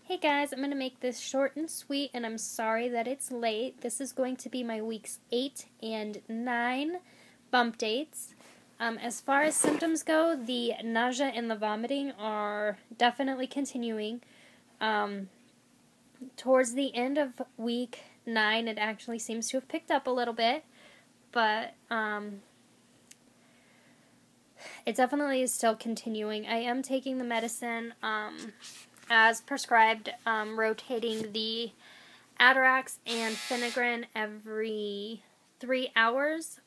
Hey guys, I'm going to make this short and sweet, and I'm sorry that it's late. This is going to be my weeks 8 and 9 bump dates. As far as symptoms go, the nausea and the vomiting are definitely continuing. Towards the end of week 9, it actually seems to have picked up a little bit, but it definitely is still continuing. I am taking the medicine as prescribed, rotating the Atarax and Phenigrin every 3 hours.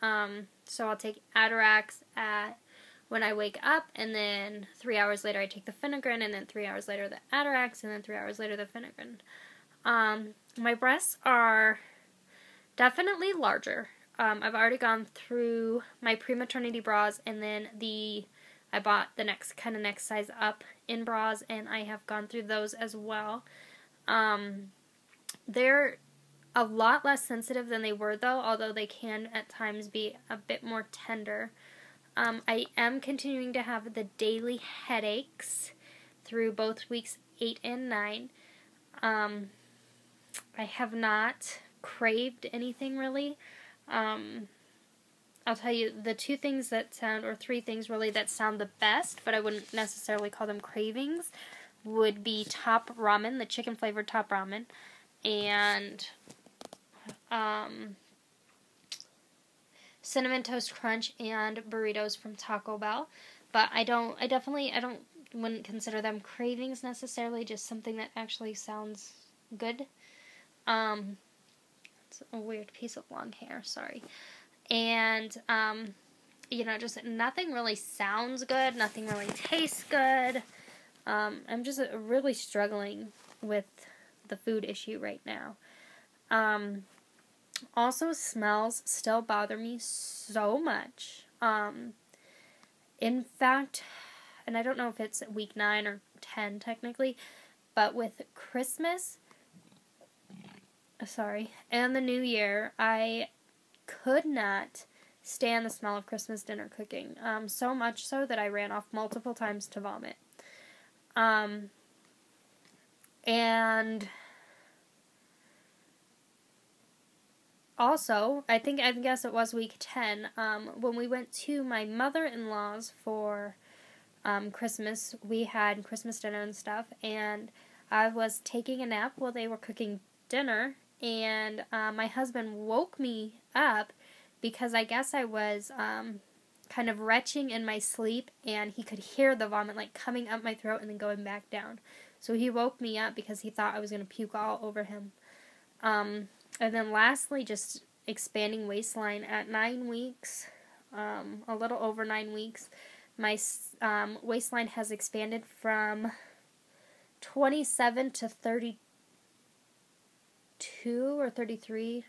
So I'll take Atarax when I wake up, and then 3 hours later I take the Phenigrin, and then 3 hours later the Atarax, and then 3 hours later the Phenigrin. My breasts are definitely larger. I've already gone through my pre-maternity bras, and then I bought the next size up in bras, and I have gone through those as well. They're a lot less sensitive than they were, though, although they can at times be a bit more tender. I am continuing to have the daily headaches through both weeks 8 and 9. I have not craved anything really. I'll tell you the 3 things really that sound the best, but I wouldn't necessarily call them cravings, would be top ramen, the chicken flavored top ramen, and cinnamon toast crunch and burritos from Taco Bell. But I wouldn't consider them cravings necessarily, just something that actually sounds good. It's a weird piece of long hair, sorry. And, just nothing really sounds good, nothing really tastes good. I'm just really struggling with the food issue right now. Also, smells still bother me so much. In fact, and I don't know if it's week 9 or 10 technically, but with Christmas, and the New Year, I could not stand the smell of Christmas dinner cooking. So much so that I ran off multiple times to vomit. And also, I guess it was week 10, when we went to my mother-in-law's for Christmas, we had Christmas dinner and stuff, and I was taking a nap while they were cooking dinner, and my husband woke me up because I guess I was kind of retching in my sleep, and he could hear the vomit coming up my throat and then going back down. So he woke me up because he thought I was going to puke all over him. And then lastly, just expanding waistline at 9 weeks, a little over 9 weeks. My waistline has expanded from 27 to 32 or 32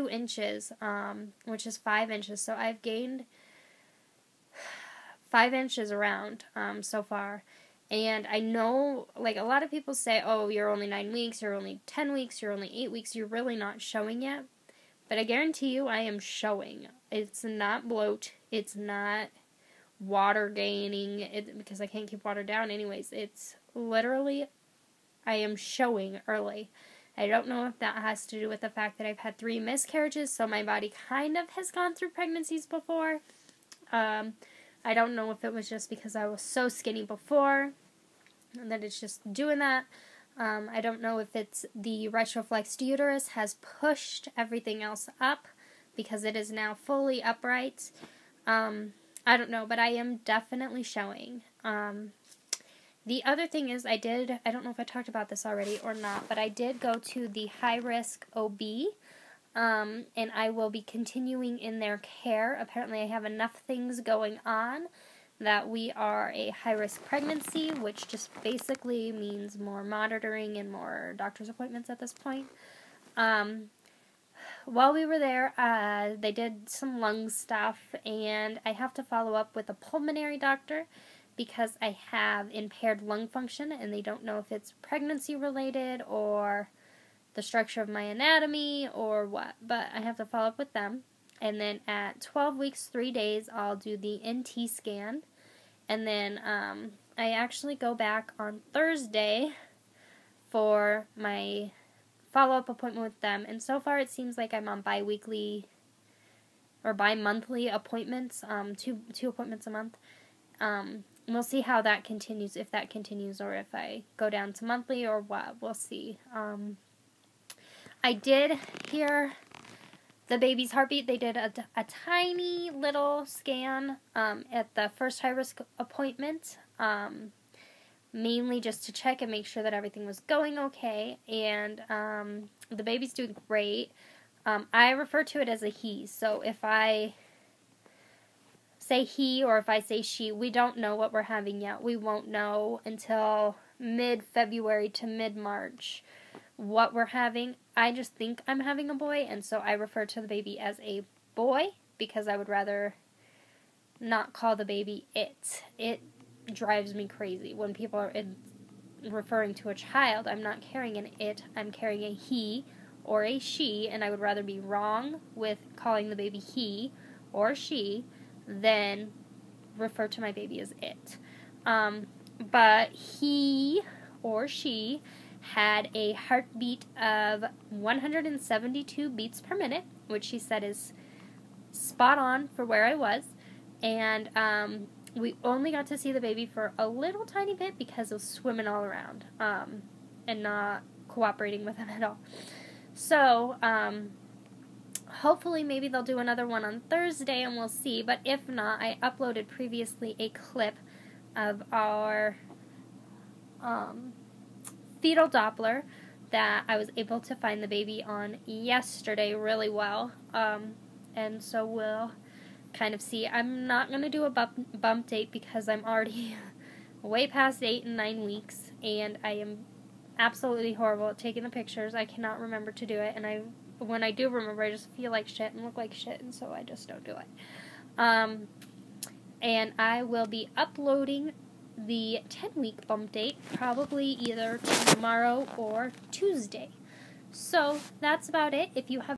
inches, which is 5 inches. So I've gained 5 inches around so far. And I know, a lot of people say, oh, you're only 9 weeks, you're only 10 weeks, you're only 8 weeks, you're really not showing yet. But I guarantee you I am showing. It's not bloat, it's not water gaining, because I can't keep water down anyways. It's literally, I am showing early. I don't know if that has to do with the fact that I've had 3 miscarriages, so my body kind of has gone through pregnancies before. I don't know if it was just because I was so skinny before, and that it's just doing that. I don't know if it's the retroflexed uterus has pushed everything else up, because it is now fully upright. I don't know, but I am definitely showing. The other thing is I don't know if I talked about this already or not, but I did go to the high-risk OB, and I will be continuing in their care. Apparently I have enough things going on that we are a high-risk pregnancy, which just basically means more monitoring and more doctor's appointments at this point. While we were there, they did some lung stuff, and I have to follow up with a pulmonary doctor because I have impaired lung function, and they don't know if it's pregnancy-related or the structure of my anatomy or what, but I have to follow up with them. And then at 12 weeks, 3 days, I'll do the NT scan, and then I actually go back on Thursday for my follow-up appointment with them, and so far it seems like I'm on bi-weekly or bi-monthly appointments, two appointments a month. We'll see how that continues, if that continues, or if I go down to monthly or what. We'll see. I did hear the baby's heartbeat. They did a tiny little scan at the first high-risk appointment, mainly just to check and make sure that everything was going okay, and the baby's doing great. I refer to it as a he, so if I say he or if I say she, we don't know what we're having yet. We won't know until mid-February to mid-March what we're having. I just think I'm having a boy, and so I refer to the baby as a boy because I would rather not call the baby it. It drives me crazy when people are referring to a child. I'm not carrying an it, I'm carrying a he or a she, and I would rather be wrong with calling the baby he or she than refer to my baby as it. But he or she had a heartbeat of 172 beats per minute, which she said is spot on for where I was, and we only got to see the baby for a little tiny bit because of swimming all around and not cooperating with him at all. So, hopefully maybe they'll do another one on Thursday and we'll see, but if not, I uploaded previously a clip of our fetal Doppler that I was able to find the baby on yesterday really well, and so we'll kind of see. I'm not going to do a bump date because I'm already way past 8 and 9 weeks, and I am absolutely horrible at taking the pictures. I cannot remember to do it, and when I do remember, I just feel like shit and look like shit, and so I just don't do it. And I will be uploading the 10-week bump date probably either tomorrow or Tuesday. So that's about it. If you have